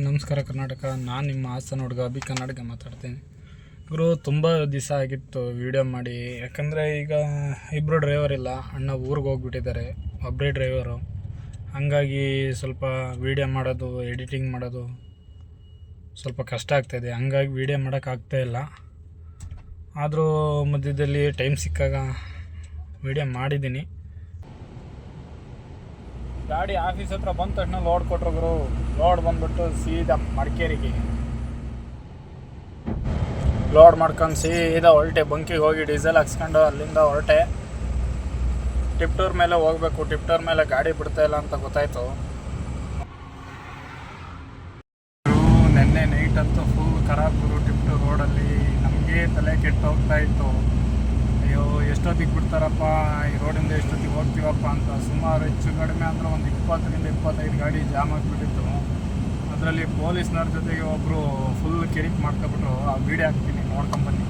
ನಮಸ್ಕಾರ ಕರ್ನಾಟಕ. ನಾನು ನಿಮ್ಮ ಹಾಸನ ಹುಡುಗ ಅಭಿ ಕರ್ನಾಟಕ ಮಾತಾಡ್ತೀನಿ. ಗುರು ತುಂಬ ದಿವಸ ಆಗಿತ್ತು ವೀಡಿಯೋ ಮಾಡಿ, ಯಾಕಂದರೆ ಈಗ ಇಬ್ಬರು ಡ್ರೈವರ್ ಇಲ್ಲ, ಅಣ್ಣ ಊರಿಗೆ ಹೋಗ್ಬಿಟ್ಟಿದ್ದಾರೆ, ಒಬ್ಬರೇ ಡ್ರೈವರು. ಹಾಗಾಗಿ ಸ್ವಲ್ಪ ವೀಡಿಯೋ ಮಾಡೋದು, ಎಡಿಟಿಂಗ್ ಮಾಡೋದು ಸ್ವಲ್ಪ ಕಷ್ಟ ಆಗ್ತಾಯಿದೆ. ಹಂಗಾಗಿ ವೀಡಿಯೋ ಮಾಡೋಕ್ಕಾಗ್ತಾಯಿಲ್ಲ. ಆದರೂ ಮಧ್ಯದಲ್ಲಿ ಟೈಮ್ ಸಿಕ್ಕಾಗ ವೀಡಿಯೋ ಮಾಡಿದ್ದೀನಿ. ಗಾಡಿ ಆಫೀಸ್ ಹತ್ರ ಬಂದ ತಕ್ಷಣ ಲೋಡ್ ಕೊಟ್ಟರು ಗುರು. ಲೋಡ್ ಬಂದ್ಬಿಟ್ಟು ಸೀದಾ ಮಡಿಕೇರಿಗೆ ಲೋಡ್ ಮಾಡ್ಕೊಂಡು ಸೀದಾ ಹೊರಟೆ. ಬಂಕಿಗೆ ಹೋಗಿ ಡೀಸೆಲ್ ಹಾಕ್ಸ್ಕೊಂಡು ಅಲ್ಲಿಂದ ಹೊರಟೆ. ಟಿಪ್ಟೂರ್ ಮೇಲೆ ಹೋಗಬೇಕು. ಟಿಪ್ಟೂರ್ ಮೇಲೆ ಗಾಡಿ ಬಿಡ್ತಾಯಿಲ್ಲ ಅಂತ ಗೊತ್ತಾಯಿತು. ನೆನ್ನೆ ನೈಟ್ ಅಂತೂ ಫುಲ್ ಖರಾಬ್ ಗುರು. ಟಿಪ್ಟೂರ್ ರೋಡಲ್ಲಿ ನಮಗೆ ತಲೆ ಕೆಟ್ಟು ಹೋಗ್ತಾ ಇತ್ತು. ಅಯ್ಯೋ ಎಷ್ಟೊತ್ತಿಗೆ ಬಿಡ್ತಾರಪ್ಪ ಈ ರೋಡಿಂದ, ಎಷ್ಟೊತ್ತಿಗೆ ಹೋಗ್ತೀವಪ್ಪ ಅಂತ. ಸುಮಾರು ಹೆಚ್ಚು ಕಡಿಮೆ ಅಂದರೆ ಒಂದು 20-25 ಗಾಡಿ ಜಾಮ್ ಆಗಿಬಿಟ್ಟಿತ್ತು. ಅದರಲ್ಲಿ ಪೊಲೀಸ್ನವ್ರ ಜೊತೆಗೆ ಒಬ್ಬರು ಫುಲ್ ಕಿರಿಕ್ ಮಾಡ್ಕೊಬಿಟ್ರು. ಆ ವೀಡಿಯೋ ಹಾಕ್ತೀನಿ, ನೋಡ್ಕೊಂಬನ್ನಿ.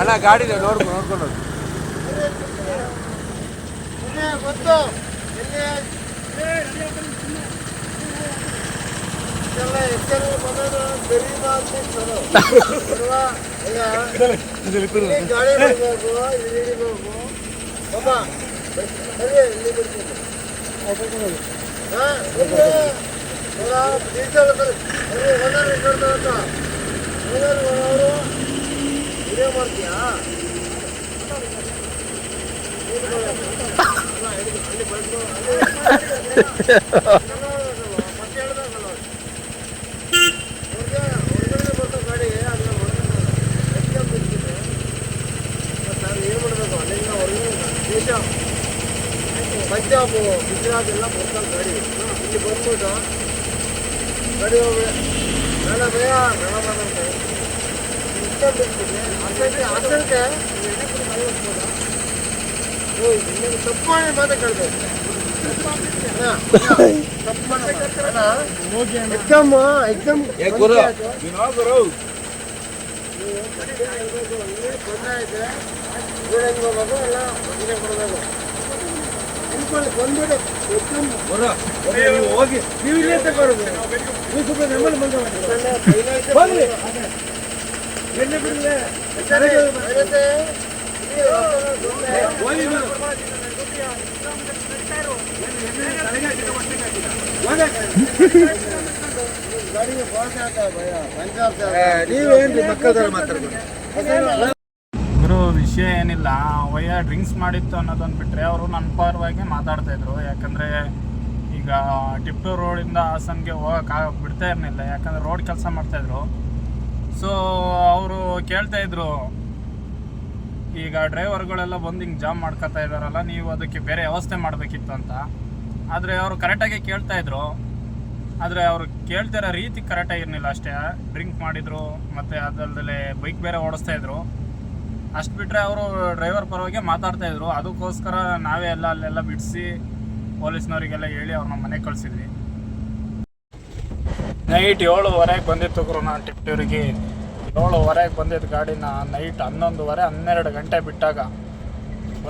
ಅಣ್ಣ ಗಾಡಿ ನೋಡ್ಕೊಂಡು ಪಂಜಾಬ್ ಗುಜರಾತ್ ಎಲ್ಲ ಬರ್ತಾರೆ ಗಾಡಿ. ಇಲ್ಲಿ ಬಂದ್ಬಿಟ್ಟು ಗಾಡಿ ಹೋಗಿ ಬೇಡ ಬೇಡ ಬೇಡ ಮಾತಾಡ್ತಾರೆ. ಇಷ್ಟ ಬಿಟ್ಬಿಟ್ರೆ ಹಾಸನಕ್ಕೆ ತಪ್ಪು ಮಾತಾ ಕೇಳ್ಬೇಕು. ಎಕ್ಸಾಮ್ ತೊಂದರೆ ಐತೆ. ಹೆಂಗೆ ಹೋಗೋದು ಎಲ್ಲ ಮದುವೆ ಕೊಡಬೇಕು. ಹೋಗಿ ನೀವು ಇಲ್ಲೇ ತಗೋದು. ನೀವು ಸ್ವಲ್ಪ ನೆಮ್ಮದಿ ಬಂದ ಎಣ್ಣೆ ಬಿಡಲೆ ನೀವೇನ್ರಿ ಮಕ್ಕಳ ಮಾತಾಡ್ಬೋದು. ವಿಷಯ ಏನಿಲ್ಲ, ವಯ್ಯ ಡ್ರಿಂಕ್ಸ್ ಮಾಡಿತ್ತು ಅನ್ನೋದನ್ನು ಬಿಟ್ಟರೆ ಅವರು ನನ್ನ ಪರವಾಗಿ ಮಾತಾಡ್ತಾಯಿದ್ರು. ಯಾಕಂದರೆ ಈಗ ಟಿಪ್ಟೂರ್ ರೋಡಿಂದ ಹಾಸನ್ಗೆ ಹೋಗೋಕೆ ಬಿಡ್ತಾ ಇರಲಿಲ್ಲ, ಯಾಕಂದರೆ ರೋಡ್ ಕೆಲಸ ಮಾಡ್ತಾಯಿದ್ರು. ಸೊ ಅವರು ಕೇಳ್ತಾಯಿದ್ರು, ಈಗ ಡ್ರೈವರ್ಗಳೆಲ್ಲ ಬಂದು ಹಿಂಗೆ ಜಾಮ್ ಮಾಡ್ಕೊತಾ ಇದ್ದಾರಲ್ಲ, ನೀವು ಅದಕ್ಕೆ ಬೇರೆ ವ್ಯವಸ್ಥೆ ಮಾಡಬೇಕಿತ್ತು ಅಂತ. ಆದರೆ ಅವರು ಕರೆಕ್ಟಾಗಿ ಕೇಳ್ತಾಯಿದ್ರು. ಆದರೆ ಅವರು ಕೇಳ್ತಿರೋ ರೀತಿ ಕರೆಕ್ಟಾಗಿರಲಿಲ್ಲ ಅಷ್ಟೇ. ಡ್ರಿಂಕ್ ಮಾಡಿದರು, ಮತ್ತು ಅದಲ್ಲದೆ ಬೈಕ್ ಬೇರೆ ಓಡಿಸ್ತಾಯಿದ್ರು. ಅಷ್ಟು ಬಿಟ್ಟರೆ ಅವರು ಡ್ರೈವರ್ ಪರವಾಗಿ ಮಾತಾಡ್ತಾಯಿದ್ರು. ಅದಕ್ಕೋಸ್ಕರ ನಾವೇ ಅಲ್ಲೆಲ್ಲ ಬಿಡಿಸಿ ಪೊಲೀಸ್ನವರಿಗೆಲ್ಲ ಹೇಳಿ ಅವ್ರನ್ನ ಮನೆಗೆ ಕಳಿಸಿದ್ವಿ. ನೈಟ್ 7:30 ಬಂದಿತ್ತು ಗುರು. ನಾನು ಟಿಪ್ಟೂರಿಗೆ 7:30 ಬಂದಿದ್ದು ಗಾಡಿನ. ನೈಟ್ 11:30-12 ಗಂಟೆ ಬಿಟ್ಟಾಗ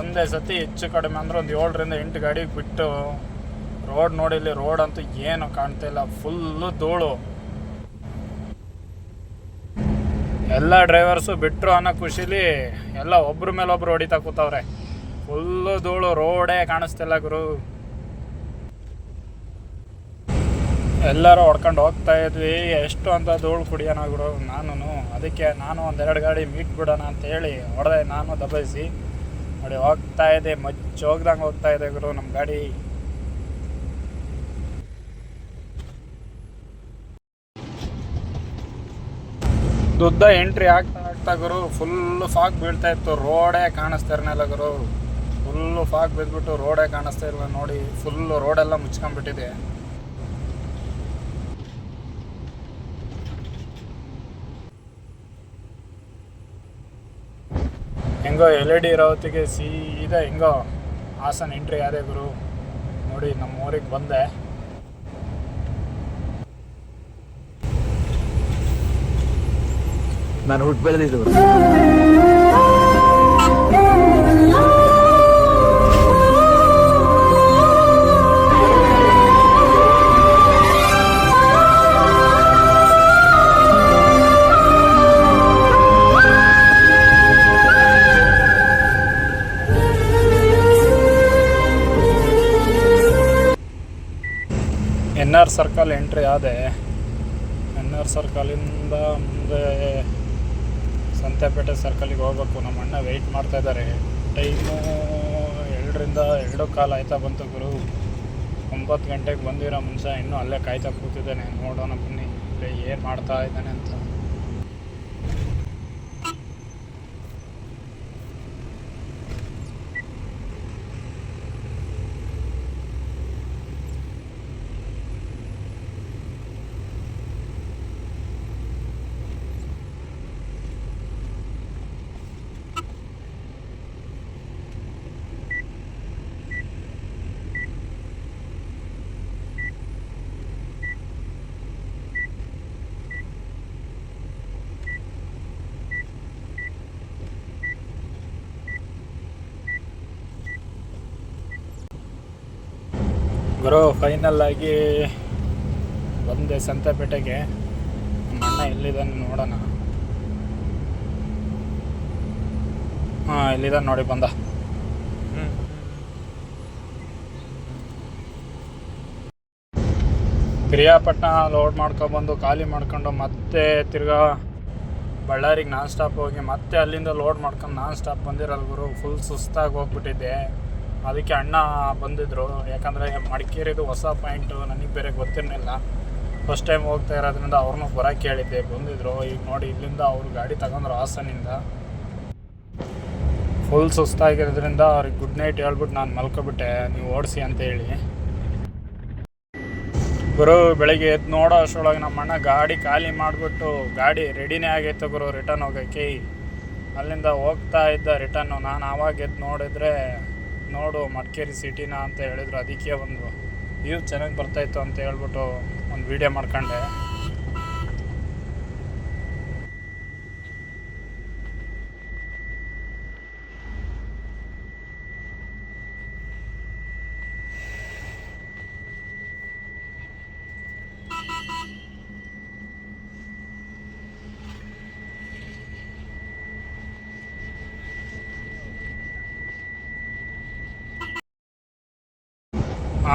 ಒಂದೇ ಸತಿ ಹೆಚ್ಚು ಕಡಿಮೆ ಅಂದರೆ ಒಂದು 7-8 ಗಾಡಿಗೆ ಬಿಟ್ಟು ರೋಡ್ ನೋಡಿಲ್ಲಿ. ರೋಡ್ ಅಂತೂ ಏನು ಕಾಣ್ತಾಯಿಲ್ಲ, ಫುಲ್ಲು ಧೂಳು. ಎಲ್ಲ ಡ್ರೈವರ್ಸು ಬಿಟ್ಟರು ಅನ್ನೋ ಖುಷಿಲಿ ಎಲ್ಲ ಒಬ್ರ ಮೇಲೊಬ್ರು ಹೊಡಿತಾ ಕೂತವ್ರೆ. ಫುಲ್ಲು ಧೂಳು, ರೋಡೇ ಕಾಣಿಸ್ತಿಲ್ಲ ಗುರು. ಎಲ್ಲರೂ ಹೊಡ್ಕೊಂಡು ಹೋಗ್ತಾ ಇದ್ವಿ. ಎಷ್ಟು ಅಂತ ಧೂಳು ಕುಡಿಯೋಣ ಗುರು. ಅದಕ್ಕೆ ನಾನು ಒಂದೆರಡು ಗಾಡಿ ಮೀಟ್ ಬಿಡೋಣ ಅಂತೇಳಿ ಹೊಡೆದೆ. ನಾನು ದಬಾಯಿಸಿ ನೋಡಿ ಹೋಗ್ತಾ ಇದೆ, ಹೋಗ್ದಂಗೆ ಹೋಗ್ತಾ ಇದೆ ಗುರು ನಮ್ಮ ಗಾಡಿ. ದುಡ್ಡ ಎಂಟ್ರಿ ಆಗ್ತಾ ಗುರು ಫುಲ್ಲು ಫಾಗ್ ಬೀಳ್ತಾ ಇತ್ತು. ರೋಡೇ ಕಾಣಿಸ್ತಾ ಇರಲಿಲ್ಲ ಗುರು. ಫುಲ್ಲು ಫಾಗ್ ಬಿದ್ದುಬಿಟ್ಟು ರೋಡೇ ಕಾಣಿಸ್ತಾ ಇರಲಿಲ್ಲ. ನೋಡಿ ಫುಲ್ಲು ರೋಡೆಲ್ಲ ಮುಚ್ಕೊಂಡ್ಬಿಟ್ಟಿದೆ. ಹೆಂಗೋ LED ಇರೋತ್ತಿಗೆ ಸೀದಾ ಹೆಂಗೋ ಹಾಸನ ಎಂಟ್ರಿ ಆದೆ ಗುರು. ನೋಡಿ ನಮ್ಮ ಊರಿಗೆ ಬಂದೆ. ನಾನು ಹುಟ್ಟು ಬೆಳೆದಿದ್ದು NR ಸರ್ಕಲ್ ಎಂಟ್ರಿ ಆದೆ. NR ಸರ್ಕಲಿಂದ ಮುಂದೆ ಸಂತೆಪೇಟೆ ಸರ್ಕಲಿಗೆ ಹೋಗ್ಬೇಕು. ನಮ್ಮ ಅಣ್ಣ ವೆಯ್ಟ್ ಮಾಡ್ತಾಯಿದ್ದಾರೆ. ಟೈಮು 2ರಿಂದ 2:15 ಆಯ್ತಾ ಬಂತು ಗುರು. 9 ಗಂಟೆಗೆ ಬಂದಿರೋ ಮನುಷ್ಯ ಇನ್ನೂ ಅಲ್ಲೇ ಕಾಯ್ತಾ ಕೂತಿದ್ದಾನೆ. ನೋಡೋಣ ಬನ್ನಿ ಏನು ಮಾಡ್ತಾ ಇದ್ದಾನೆ ಅಂತ. ಗುರು ಫೈನಲ್ ಆಗಿ ಬಂದೆ ಸಂತೆಪೇಟೆಗೆ. ನಮ್ಮ ಅಣ್ಣ ಎಲ್ಲಿದ್ದಾನೆ ನೋಡೋಣ. ಹಾಂ, ಎಲ್ಲಿದ್ದಾನೆ ನೋಡಿ, ಬಂದ. ಪಿರಿಯಾಪಟ್ಟಣ ಲೋಡ್ ಮಾಡ್ಕೊಬಂದು ಖಾಲಿ ಮಾಡ್ಕೊಂಡು ಮತ್ತೆ ತಿರ್ಗಾ ಬಳ್ಳಾರಿಗೆ ನಾನ್ ಸ್ಟಾಪ್ ಹೋಗಿ ಮತ್ತೆ ಅಲ್ಲಿಂದ ಲೋಡ್ ಮಾಡ್ಕೊಂಡು ನಾನ್ ಸ್ಟಾಪ್ ಬಂದಿರಲ್ಲ ಗುರು. ಫುಲ್ ಸುಸ್ತಾಗಿ ಹೋಗ್ಬಿಟ್ಟಿದ್ದೆ. ಅದಕ್ಕೆ ಅಣ್ಣ ಬಂದಿದ್ದರು. ಯಾಕಂದರೆ ಮಡಿಕೇರಿದು ಹೊಸ ಪಾಯಿಂಟು ನನಗೆ ಬೇರೆ ಗೊತ್ತಿರಲಿಲ್ಲ. ಫಸ್ಟ್ ಟೈಮ್ ಹೋಗ್ತಾ ಇರೋದ್ರಿಂದ ಅವ್ರನ್ನೂ ಬರೋಕ್ಕೆ ಹೇಳಿದ್ದೆ, ಬಂದಿದ್ದರು. ಈಗ ನೋಡಿ ಇಲ್ಲಿಂದ ಅವ್ರು ಗಾಡಿ ತಗೊಂಡ್ರು ಹಾಸನಿಂದ. ಫುಲ್ ಸುಸ್ತಾಗಿರೋದ್ರಿಂದ ಅವ್ರಿಗೆ ಗುಡ್ ನೈಟ್ ಹೇಳ್ಬಿಟ್ಟು ನಾನು ಮಲ್ಕೊಬಿಟ್ಟೆ, ನೀವು ಓಡಿಸಿ ಅಂತ ಹೇಳಿ. ಗುರು ಬೆಳಗ್ಗೆ ಎದ್ದು ನೋಡೋ ಅಷ್ಟರೊಳಗೆ ನಮ್ಮ ಅಣ್ಣ ಗಾಡಿ ಖಾಲಿ ಮಾಡಿಬಿಟ್ಟು ಗಾಡಿ ರೆಡಿನೇ ಆಗೈತೆ ಗುರು ರಿಟರ್ನ್ ಹೋಗೋಕ್ಕೆ. ಅಲ್ಲಿಂದ ಹೋಗ್ತಾ ಇದ್ದ ರಿಟರ್ನು. ನಾನು ಆವಾಗ ಎದ್ದು ನೋಡಿದ್ರೆ ನೋಡು ಮಡಿಕೇರಿ ಸಿಟಿನ ಅಂತ ಹೇಳಿದ್ರು. ಅದಕ್ಕೆ ಒಂದು ವ್ಯೂ ಚೆನ್ನಾಗಿ ಬರ್ತಾಯಿತ್ತು ಅಂತ ಹೇಳ್ಬಿಟ್ಟು ಒಂದು ವೀಡಿಯೋ ಮಾಡ್ಕೊಂಡೆ.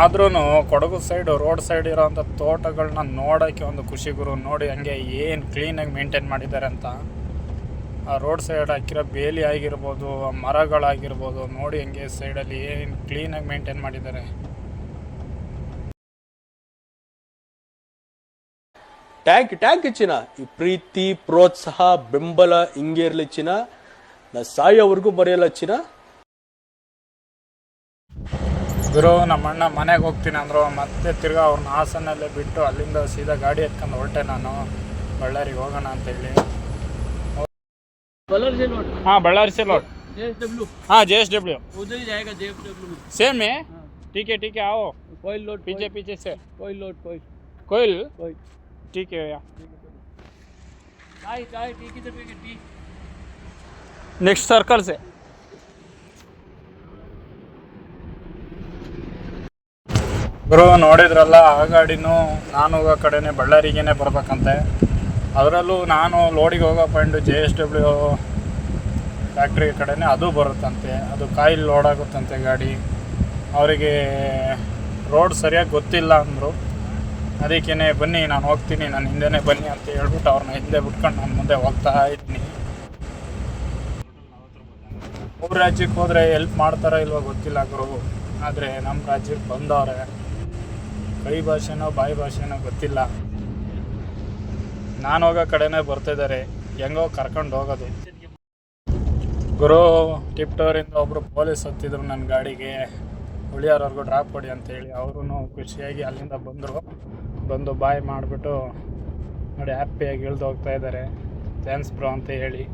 ಆದ್ರೂ ಕೊಡಗು ಸೈಡು ರೋಡ್ ಸೈಡ್ ಇರೋಂಥ ತೋಟಗಳನ್ನ ನೋಡೋಕ್ಕೆ ಒಂದು ಖುಷಿ ಗುರು. ನೋಡಿ ಹಂಗೆ ಏನು ಕ್ಲೀನಾಗಿ ಮೇಂಟೈನ್ ಮಾಡಿದ್ದಾರೆ ಅಂತ. ಆ ರೋಡ್ ಸೈಡ್ ಹಾಕಿರೋ ಬೇಲಿ ಆಗಿರ್ಬೋದು, ಮರಗಳಾಗಿರ್ಬೋದು, ನೋಡಿ ಹಂಗೆ ಸೈಡಲ್ಲಿ ಏನು ಕ್ಲೀನಾಗಿ ಮೇಂಟೈನ್ ಮಾಡಿದ್ದಾರೆ. ಟ್ಯಾಂಕ್ ಚಿನ್ನ. ಈ ಪ್ರೀತಿ, ಪ್ರೋತ್ಸಾಹ, ಬೆಂಬಲ ಹಿಂಗೆ ಇರಲಿ ಚಿನ್ನ. ನಾ ಸಾಯೋವರೆಗೂ ಬರೆಯಲ್ಲ ಚಿನ್ನ. ಗುರು ನಮ್ಮ ಅಣ್ಣ ಮನೆಗೆ ಹೋಗ್ತೀನಿ ಅಂದರು. ಮತ್ತೆ ತಿರ್ಗಾ ಅವ್ರನ್ನ ಹಾಸನಲ್ಲೇ ಬಿಟ್ಟು ಅಲ್ಲಿಂದ ಸೀದಾ ಗಾಡಿ ಎತ್ಕೊಂಡು ಹೊರಟೆ ನಾನು ಬಳ್ಳಾರಿಗೆ ಹೋಗೋಣ ಅಂತೇಳಿ. हाँ बल्लारी से लौट हाँ JSW उधर ही जाएगा JSW सेम है। ठीक है आओ कोयल लोड पीछे से कोयल लोड कोयल कोयल ठीक है भैया। चाय टी किधर पे टी नेक्स्ट सर्कल से ಗುರು ನೋಡಿದ್ರಲ್ಲ ಆ ಗಾಡಿನೂ ನಾನು ಹೋಗೋ ಕಡೆನೇ ಬಳ್ಳಾರಿಗೇನೆ ಬರ್ಬೇಕಂತೆ. ಅದರಲ್ಲೂ ನಾನು ಲೋಡಿಗೆ ಹೋಗೋ ಪಾಯಿಂಟು JSW ಫ್ಯಾಕ್ಟ್ರಿ ಕಡೆನೇ ಅದು ಬರುತ್ತಂತೆ. ಅದು ಕಾಯಿಲ್ ಲೋಡ್ ಆಗುತ್ತಂತೆ ಗಾಡಿ. ಅವರಿಗೆ ರೋಡ್ ಸರಿಯಾಗಿ ಗೊತ್ತಿಲ್ಲ ಅಂದರು. ಅದಕ್ಕೇ ಬನ್ನಿ ನಾನು ಹೋಗ್ತೀನಿ, ನಾನು ಹಿಂದೆನೇ ಬನ್ನಿ ಅಂತ ಹೇಳ್ಬಿಟ್ಟು ಅವ್ರನ್ನ ಹಿಂದೆ ಬಿಟ್ಕೊಂಡು ನಾನು ಮುಂದೆ ಹೋಗ್ತಾ ಇದ್ದೀನಿ. ಮೂರು ರಾಜ್ಯಕ್ಕೆ ಹೋದರೆ ಹೆಲ್ಪ್ ಮಾಡ್ತಾರೋ ಇಲ್ವೋ ಗೊತ್ತಿಲ್ಲ ಗುರು. ಆದರೆ ನಮ್ಮ ರಾಜ್ಯಕ್ಕೆ ಬಂದವ್ರೆ, ಕೈ ಭಾಷೆನೋ ಬಾಯಿ ಭಾಷೆನೋ ಗೊತ್ತಿಲ್ಲ. ನಾನು ಹೋಗೋ ಕಡೆನೇ ಬರ್ತಿದ್ದಾರೆ, ಹೆಂಗೋ ಕರ್ಕೊಂಡು ಹೋಗೋದು. ಗುರು ಟಿಪ್ಟೋರಿಂದ ಒಬ್ಬರು ಪೊಲೀಸ್ ಹತ್ತಿದ್ರು ನನ್ನ ಗಾಡಿಗೆ, ಉಳಿಯೋರವ್ರಿಗೂ ಡ್ರಾಪ್ ಕೊಡಿ ಅಂತೇಳಿ. ಅವರು ಖುಷಿಯಾಗಿ ಅಲ್ಲಿಂದ ಬಂದು ಬಾಯ್ ಮಾಡಿಬಿಟ್ಟು ನೋಡಿ ಹ್ಯಾಪಿಯಾಗಿ ಇಳ್ದು ಹೋಗ್ತಾ ಇದ್ದಾರೆ. ಥ್ಯಾಂಕ್ಸ್ ಬ್ರೋ ಅಂತ ಹೇಳಿ.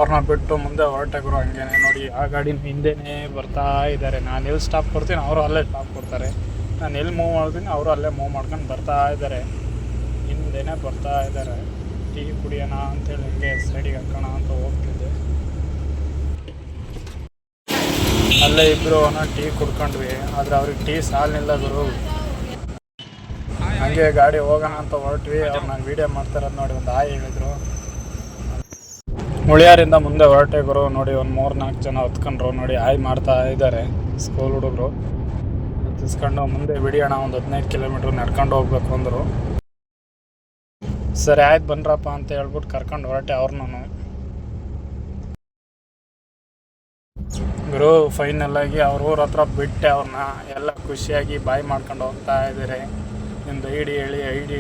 ಅವ್ರನ್ನ ಬಿಟ್ಟು ಮುಂದೆ ಹೊರಟೆಗರು ಹಂಗೇನೆ ನೋಡಿ ಆ ಗಾಡಿನ ಹಿಂದೆನೇ ಬರ್ತಾ ಇದ್ದಾರೆ. ನಾನು ಎಲ್ಲಿ ಸ್ಟಾಪ್ ಕೊಡ್ತೀನಿ ಅವರು ಅಲ್ಲೇ ಸ್ಟಾಪ್ ಕೊಡ್ತಾರೆ, ನಾನು ಎಲ್ಲಿ ಮೂವ್ ಮಾಡ್ತೀನಿ ಅವರು ಅಲ್ಲೇ ಮೂವ್ ಮಾಡ್ಕೊಂಡು ಬರ್ತಾ ಇದ್ದಾರೆ. ಹಿಂದೆನೇ ಬರ್ತಾ ಇದ್ದಾರೆ. ಟೀ ಕುಡಿಯೋಣ ಅಂತೇಳಿ ಹಿಂಗೆ ಸೈಡಿಗೆ ಹಾಕೋಣ ಅಂತ ಹೋಗ್ತಿದ್ದೆ. ಅಲ್ಲೇ ಇಬ್ಬರು ಟೀ ಕುಡ್ಕೊಂಡ್ವಿ, ಆದರೆ ಅವ್ರಿಗೆ ಟೀ ಸಾಲಿನಿಲ್ಲ ಗುರು. ಹಂಗೆ ಗಾಡಿ ಹೋಗೋಣ ಅಂತ ಹೊರಟ್ವಿ. ಅವ್ರು ನಾನು ವೀಡಿಯೋ ಮಾಡ್ತಾರದು ನೋಡಿ ಒಂದು ಹಾಯ್ ಹೇಳಿದ್ರು. ಉಳಿಯಾರಿಂದ ಮುಂದೆ ಹೊರಟೆ ಗುರು. ನೋಡಿ ಒಂದು 3-4 ಜನ ಹೊತ್ಕೊಂಡ್ರು ನೋಡಿ, ಹಾಯ್ ಮಾಡ್ತಾ ಇದ್ದಾರೆ ಸ್ಕೂಲ್ ಹುಡುಗರು. ಹತ್ತಿಸ್ಕೊಂಡು ಮುಂದೆ ಬಿಡಿಯೋಣ, ಒಂದು 15 ಕಿಲೋಮೀಟ್ರ್ ನಡ್ಕೊಂಡು ಹೋಗ್ಬೇಕು ಅಂದರು. ಸರಿ ಆಯ್ತು ಬನ್ರಪ್ಪ ಅಂತ ಹೇಳ್ಬಿಟ್ಟು ಕರ್ಕೊಂಡು ಹೊರಟೆ ಅವ್ರನ್ನೂ. ಗುರು ಫೈನಲ್ಲಾಗಿ ಅವ್ರ ಊರ ಹತ್ರ ಬಿಟ್ಟೆ ಅವ್ರನ್ನ. ಎಲ್ಲ ಖುಷಿಯಾಗಿ ಬಾಯ್ ಮಾಡ್ಕೊಂಡು ಹೋಗ್ತಾ ಇದ್ದಾರೆ. ನಿಮ್ಮದು ಐ ಡಿ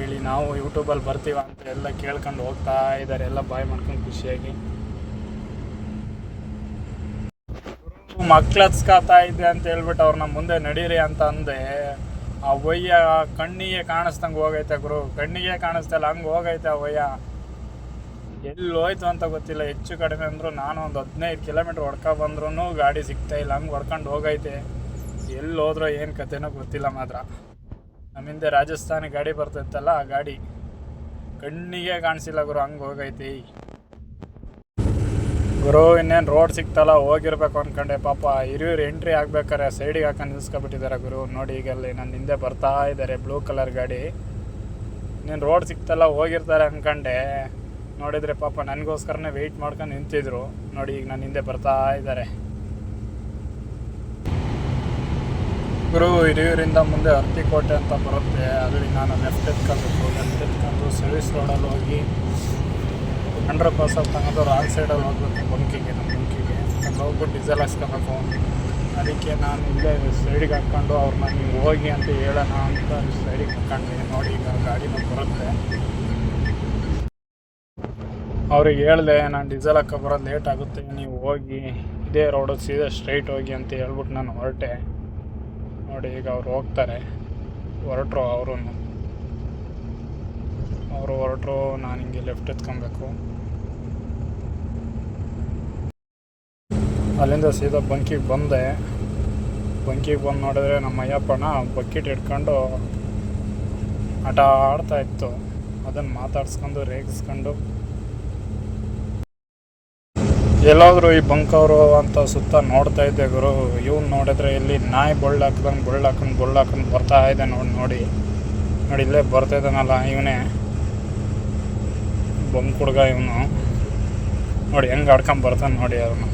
ಹೇಳಿ ನಾವು ಯೂಟ್ಯೂಬಲ್ಲಿ ಬರ್ತೀವ ಅಂತ ಎಲ್ಲ ಕೇಳ್ಕೊಂಡು ಹೋಗ್ತಾ ಇದ್ದಾರೆ. ಎಲ್ಲ ಬಾಯ್ ಮಾಡ್ಕೊಂಡು ಖುಷಿಯಾಗಿ. ಮಕ್ಳು ಹತ್ಸ್ಕೊತಾ ಇದ್ದೆ ಅಂತ ಹೇಳ್ಬಿಟ್ಟು ಅವ್ರನ್ನ ಮುಂದೆ ನಡೀರಿ ಅಂತ ಅಂದೆ. ಆ ಒಯ್ಯ ಕಣ್ಣಿಗೆ ಕಾಣಿಸ್ದಂಗೆ ಹೋಗೈತೆ ಗುರು, ಕಣ್ಣಿಗೆ ಕಾಣಿಸ್ತಲ್ಲ ಹಂಗೆ ಹೋಗೈತೆ ಆ ಒಯ್ಯ. ಎಲ್ಲಿ ಹೋಯ್ತು ಅಂತ ಗೊತ್ತಿಲ್ಲ. ಹೆಚ್ಚು ಕಡಿಮೆ ಅಂದರೂ ನಾನು ಒಂದು 15 ಕಿಲೋಮೀಟ್ರ್ ಹೊಡ್ಕೊ ಬಂದ್ರೂ ಗಾಡಿ ಸಿಗ್ತಾಯಿಲ್ಲ, ಹಂಗೆ ಹೊಡ್ಕೊಂಡು ಹೋಗೈತೆ. ಎಲ್ಲಿ ಹೋದ್ರೋ ಏನು ಕತೆನೋ ಗೊತ್ತಿಲ್ಲ. ಮಾತ್ರ ನಮ್ಮಿಂದೆ ರಾಜಸ್ಥಾನಿ ಗಾಡಿ ಬರ್ತಿತ್ತಲ್ಲ, ಆ ಗಾಡಿ ಕಣ್ಣಿಗೆ ಕಾಣಿಸಿಲ್ಲ ಗುರು, ಹಂಗೆ ಹೋಗೈತಿ ಗುರು. ಇನ್ನೇನು ರೋಡ್ ಸಿಕ್ತಲ್ಲ, ಹೋಗಿರ್ಬೇಕು ಅಂದ್ಕೊಂಡೆ. ಪಾಪ ಹಿರಿಯೂರು ಎಂಟ್ರಿ ಆಗ್ಬೇಕಾರೆ ಸೈಡಿಗೆ ಹಾಕೊಂಡು ನಿಲ್ಸ್ಕೊಬಿಟ್ಟಿದ್ದಾರೆ ಗುರು. ನೋಡಿ ಈಗ ಅಲ್ಲಿ ನನ್ನ ಹಿಂದೆ ಬರ್ತಾ ಇದ್ದಾರೆ ಬ್ಲೂ ಕಲರ್ ಗಾಡಿ. ಇನ್ನೇನು ರೋಡ್ ಸಿಕ್ತಲ್ಲ ಹೋಗಿರ್ತಾರೆ ಅಂದ್ಕೊಂಡೆ. ನೋಡಿದರೆ ಪಾಪ ನನಗೋಸ್ಕರನೇ ವೆಯ್ಟ್ ಮಾಡ್ಕೊಂಡು ನಿಂತಿದ್ರು. ನೋಡಿ ಈಗ ನನ್ನ ಹಿಂದೆ ಬರ್ತಾ ಇದ್ದಾರೆ ಗುರು. ಹಿರಿಯೂರಿಂದ ಮುಂದೆ ಹರ್ತಿಕೋಟೆ ಅಂತ ಬರುತ್ತೆ, ಅದರಲ್ಲಿ ನಾನು ಲೆಫ್ಟ್ ಎತ್ಕೊಂಡು ಸರ್ವಿಸ್ ರೋಡಲ್ಲಿ ಹೋಗಿ ಅಂಡರ್ ಪಾಸಲ್ಲಿ ತಗೊಂಡು ರಾಂಗ್ ಸೈಡಲ್ಲಿ ಹೋಗ್ಬೇಕು ಬಂಕಿಗೆ. ನಮ್ಮ ಬಂಕಿಗೆ ಅಲ್ಲಿ ಹೋಗ್ಬಿಟ್ಟು ಡೀಸೆಲ್ ಹಾಕ್ಸ್ಕೋಬೇಕು. ಅದಕ್ಕೆ ನಾನು ಇಲ್ಲೇ ಸೈಡಿಗೆ ಹಾಕ್ಕೊಂಡು ಅವ್ರನ್ನ ನೀವು ಹೋಗಿ ಅಂತ ಹೇಳೋಣ ಅಂತ ಸೈಡಿಗೆ ಹಾಕ್ಕೊಂಡೆ. ನೋಡಿ ಈಗ ಗಾಡಿನ ಬರುತ್ತೆ. ಅವ್ರಿಗೆ ಹೇಳಿದೆ ನಾನು ಡೀಸೆಲ್ ಹಾಕೋ ಬರೋದು ಲೇಟ್ ಆಗುತ್ತೆ, ನೀವು ಹೋಗಿ ಇದೇ ರೋಡು ಸೀದಾ ಸ್ಟ್ರೈಟ್ ಹೋಗಿ ಅಂತ ಹೇಳ್ಬಿಟ್ಟು ನಾನು ಹೊರಟೆ. ನೋಡಿ ಈಗ ಅವ್ರು ಹೋಗ್ತಾರೆ, ಹೊರಟ್ರು ಅವರು ಹೊರಟ್ರು. ನಾನು ಹಿಂಗೆ ಲೆಫ್ಟ್ ಎತ್ಕೊಬೇಕು. ಅಲ್ಲಿಂದ ಸೀದಾ ಬಂಕಿಗೆ ಬಂದೆ. ಬಂಕಿಗೆ ಬಂದು ನೋಡಿದ್ರೆ ನಮ್ಮ ಅಯ್ಯಪ್ಪನ ಬಕೆಟ್ ಇಟ್ಕೊಂಡು ಆಟ ಆಡ್ತಾ ಇತ್ತು. ಅದನ್ನು ಮಾತಾಡ್ಸ್ಕೊಂಡು ರೇಗಿಸ್ಕೊಂಡು ಎಲ್ಲಾದರೂ ಈ ಬಂಕವರು ಅಂತ ಸುತ್ತ ನೋಡ್ತಾ ಇದ್ದೆ ಗುರು. ಇವ್ನು ನೋಡಿದ್ರೆ ಇಲ್ಲಿ ನಾಯಿ ಬೊಳ್ಳಾಕೊಂಡು ಬರ್ತಾ ಇದೆ. ನೋಡಿ ಇಲ್ಲೇ ಬರ್ತಾ ಇದ್ದಾನಲ್ಲ ಇವನೇ ಬಂಕ್ ಹುಡುಗ ಇವನು. ನೋಡಿ ಹೆಂಗೆ ಆಡ್ಕೊಂಡು ಬರ್ತಾನೆ ನೋಡಿ ಅವನು.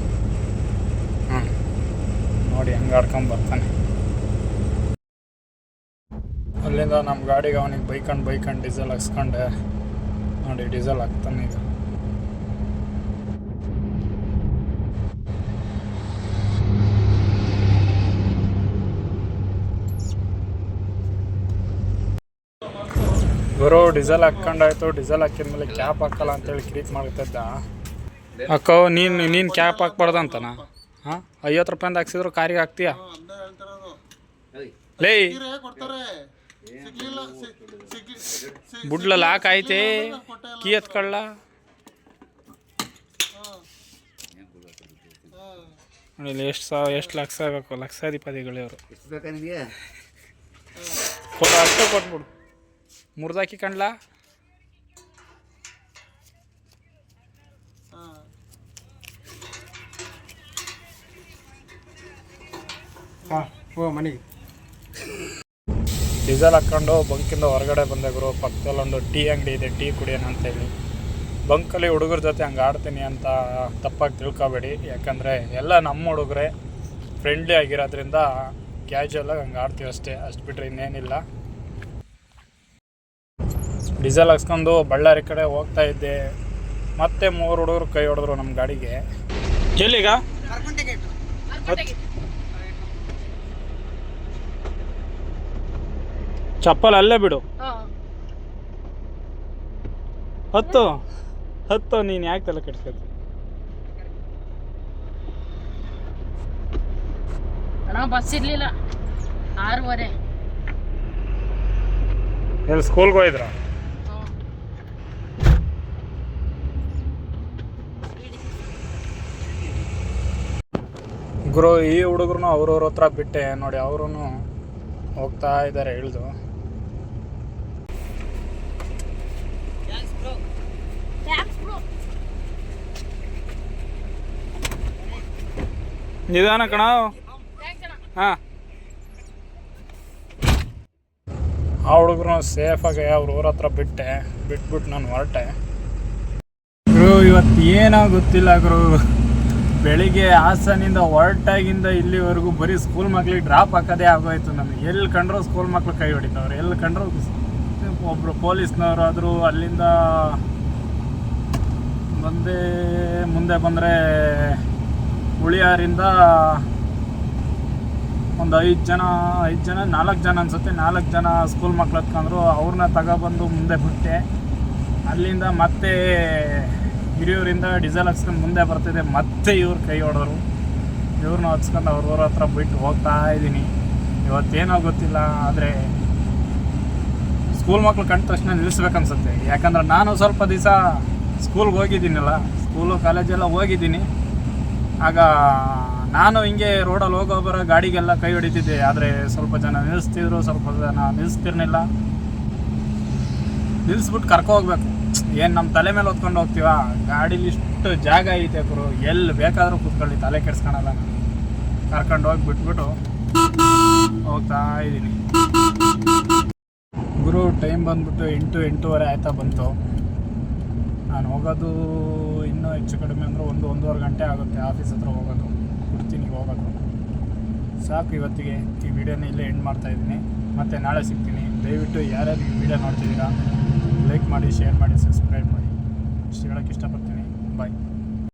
ನೋಡಿ ಹೆಂಗೆ ಆಡ್ಕೊಂಡು ಬರ್ತಾನೆ. ಅಲ್ಲಿಂದ ನಮ್ಮ ಗಾಡಿಗೆ ಅವನಿಗೆ ಬೈಕೊಂಡು ಡೀಸೆಲ್ ಹಾಕ್ಸ್ಕೊಂಡೆ. ನೋಡಿ ಡೀಸೆಲ್ ಹಾಕ್ತಾನೆ ಈಗ. ಗುರು ಡೀಸೆಲ್ ಹಾಕ್ಕೊಂಡಾಯ್ತು. ಡೀಸೆಲ್ ಹಾಕಿದ್ಮೇಲೆ ಕ್ಯಾಪ್ ಹಾಕಲ್ಲ ಅಂತೇಳಿ ಕ್ರೀಪ್ ಮಾಡ್ತಿದ್ದ. ಅಕ್ಕ ನೀನು ಕ್ಯಾಪ್ ಹಾಕ್ಬಾರ್ದಂತನ? ಹಾಂ 50 ರೂಪಾಯಿಂದ ಹಾಕ್ಸಿದ್ರು ಕಾರಿಗೆ ಹಾಕ್ತೀಯಾ? ಲೇ ಬುಡ್ಲಲ್ಲಿ ಹಾಕಾಯ್ತೆ ಕೀ ಎತ್ಕೊಳ್ಳ. ನೋಡಿ ಎಷ್ಟು ಲಕ್ಷ ಬೇಕು, ಲಕ್ಷಾಧಿಪತಿಗಳು ಇವರು. ಅಷ್ಟೇ ಕೊಟ್ಬಿಡು, ಮುರಿದಾಕಿ ಕಂಡ್ಲಾ. ಮನೆಗೆ ಡೀಸೆಲ್ ಹಾಕ್ಕೊಂಡು ಬಂಕಿಂದ ಹೊರಗಡೆ ಬಂದೆ ಗುರು. ಪಕ್ಕದಲ್ಲೊಂದು ಟೀ ಅಂಗಡಿ ಇದೆ, ಟೀ ಕುಡಿಯೋಣ ಅಂತೇಳಿ. ಬಂಕಲ್ಲಿ ಹುಡುಗರ ಜೊತೆ ಹಂಗೆ ಆಡ್ತೀನಿ ಅಂತ ತಪ್ಪಾಗಿ ತಿಳ್ಕೊಬೇಡಿ. ಯಾಕಂದರೆ ಎಲ್ಲ ನಮ್ಮ ಹುಡುಗರೇ, ಫ್ರೆಂಡ್ಲಿ ಆಗಿರೋದ್ರಿಂದ ಕ್ಯಾಶುವಲಾಗಿ ಹಂಗೆ ಆಡ್ತೀವಿ ಅಷ್ಟೇ. ಅಷ್ಟು ಬಿಟ್ಟರೆ ಇನ್ನೇನಿಲ್ಲ. ಡೀಸೆಲ್ ಹಾಕ್ಸ್ಕೊಂಡು ಬಳ್ಳಾರಿ ಕಡೆ ಹೋಗ್ತಾ ಇದ್ದೆ. ಮತ್ತೆ 3 ಹುಡುಗರು ಕೈ ಹೊಡೆದ್ರು ನಮ್ಮ ಗಾಡಿಗೆ. ಎಲ್ಲಿಗ ಚಪ್ಪಲ್ ಅಲ್ಲೇ ಬಿಡು. ಹತ್ತು ನೀನು ಯಾಕೆ ತಲೆ ಕೆಡ್ಸ್ಕೊತಿ? ಬಸ್ ಇರ್ಲಿಲ್ಲ 6:30. ಎಲ್ಲಿ ಸ್ಕೂಲ್ಗೆ ಹೋಗಿದ್ರ? ಗುರು ಈ ಹುಡುಗರು ಅವ್ರವ್ರ ಹತ್ರ ಬಿಟ್ಟೆ. ನೋಡಿ ಅವರು ಹೋಗ್ತಾ ಇದ್ದಾರೆ ಇಳಿದು. ನಿಧಾನ ಕಣ. ಹಾಂ ಆ ಹುಡುಗರು ಸೇಫಾಗಿ ಅವ್ರ ಊರ ಹತ್ರ ಬಿಟ್ಬಿಟ್ಟು ನಾನು ಹೊರಟೆ. ಇವತ್ತು ಏನೋ ಗೊತ್ತಿಲ್ಲ ಗುರು, ಬೆಳಿಗ್ಗೆ ಹಾಸನಿಂದ ಹೊರಟಾಗಿಂದ ಇಲ್ಲಿವರೆಗೂ ಬರೀ ಸ್ಕೂಲ್ ಮಕ್ಳಿಗೆ ಡ್ರಾಪ್ ಹಾಕೋದೇ ಆಗೋಯ್ತು ನಮಗೆ. ಎಲ್ಲಿ ಕಂಡ್ರು ಸ್ಕೂಲ್ ಮಕ್ಳು ಕೈ ಹೊಡಿತಾವ್ರೆ, ಎಲ್ಲಿ ಕಂಡ್ರು ಒಬ್ಬರು ಪೊಲೀಸ್ನವರು ಆದರೂ ಅಲ್ಲಿಂದ ಮುಂದೆ ಬಂದರೆ ಉಳಿಯಾರಿಂದ ಒಂದು 5 ಜನ 4 ಜನ ಅನ್ಸುತ್ತೆ, 4 ಜನ ಸ್ಕೂಲ್ ಮಕ್ಳು ಹತ್ಕೊಂಡ್ರು. ಅವ್ರನ್ನ ತಗೊಬಂದು ಮುಂದೆ ಬಿಟ್ಟೆ. ಅಲ್ಲಿಂದ ಮತ್ತೆ ಹಿರಿಯೂರಿಂದ ಡೀಸೆಲ್ ಹಚ್ಕೊಂಡು ಮುಂದೆ ಬರ್ತಿದೆ, ಮತ್ತೆ ಇವ್ರು ಕೈ ಹೊಡೋರು. ಇವ್ರನ್ನ ಹಚ್ಕೊಂಡು ಅವ್ರ ಊರ ಹತ್ರ ಬಿಟ್ಟು ಹೋಗ್ತಾ ಇದ್ದೀನಿ. ಇವತ್ತೇನೋ ಗೊತ್ತಿಲ್ಲ, ಆದರೆ ಸ್ಕೂಲ್ ಮಕ್ಳು ಕಂಡ ತಕ್ಷಣ ನಿಲ್ಲಿಸ್ಬೇಕನ್ಸುತ್ತೆ. ಯಾಕಂದ್ರೆ ನಾನು ಸ್ವಲ್ಪ ದಿವಸ ಸ್ಕೂಲ್ಗೆ ಹೋಗಿದ್ದೀನಲ್ಲ, ಸ್ಕೂಲು ಕಾಲೇಜೆಲ್ಲ ಹೋಗಿದ್ದೀನಿ. ಆಗ ನಾನು ಹಿಂಗೆ ರೋಡಲ್ಲಿ ಹೋಗೋ ಬರೋ ಗಾಡಿಗೆಲ್ಲ ಕೈ ಹೊಡಿತಿದ್ದೆ. ಆದರೆ ಸ್ವಲ್ಪ ಜನ ನಿಲ್ಲಿಸ್ತಿದ್ರು, ಸ್ವಲ್ಪ ಜನ ನಿಲ್ಲಿಸ್ತಿರ್ಲಿಲ್ಲ. ನಿಲ್ಲಿಸ್ಬಿಟ್ಟು ಕರ್ಕೊ ಹೋಗ್ಬೇಕು. ಏನು ನಮ್ಮ ತಲೆ ಮೇಲೆ ಹೊತ್ಕೊಂಡು ಹೋಗ್ತೀವ? ಗಾಡೀಲಿ ಇಷ್ಟು ಜಾಗ ಐತೆ ಗುರು, ಎಲ್ಲಿ ಬೇಕಾದರೂ ಕೂತ್ಕೊಳ್ಳಿ, ತಲೆ ಕೆಡ್ಸ್ಕೊಳಲ್ಲ. ನಾನು ಕರ್ಕೊಂಡು ಹೋಗಿ ಬಿಟ್ಬಿಟ್ಟು ಹೋಗ್ತಾ ಇದ್ದೀನಿ ಗುರು. ಟೈಮ್ ಬಂದ್ಬಿಟ್ಟು 8-8:30 ಆಯ್ತಾ ಬಂತು. ನಾನು ಹೋಗೋದು ಇನ್ನೂ ಹೆಚ್ಚು ಕಡಿಮೆ ಅಂದರೆ 1-1.5 ಗಂಟೆ ಆಗುತ್ತೆ ಆಫೀಸ್ ಹತ್ರ ಹೋಗೋದು. ಹೋಗೋದು ಸಾಕು. ಇವತ್ತಿಗೆ ಈ ವಿಡಿಯೋನ ಇಲ್ಲೇ ಎಂಡ್ ಮಾಡ್ತಾಯಿದ್ದೀನಿ. ಮತ್ತು ನಾಳೆ ಸಿಗ್ತೀನಿ. ದಯವಿಟ್ಟು ಯಾರ್ಯಾರು ಈ ವಿಡಿಯೋ ನೋಡ್ತಿದ್ದೀರಾ ಲೈಕ್ ಮಾಡಿ, ಶೇರ್ ಮಾಡಿ, ಸಬ್ಸ್ಕ್ರೈಬ್ ಮಾಡಿ. ಇಷ್ಟು ಹೇಳೋಕ್ಕೆ ಇಷ್ಟಪಡ್ತೀನಿ.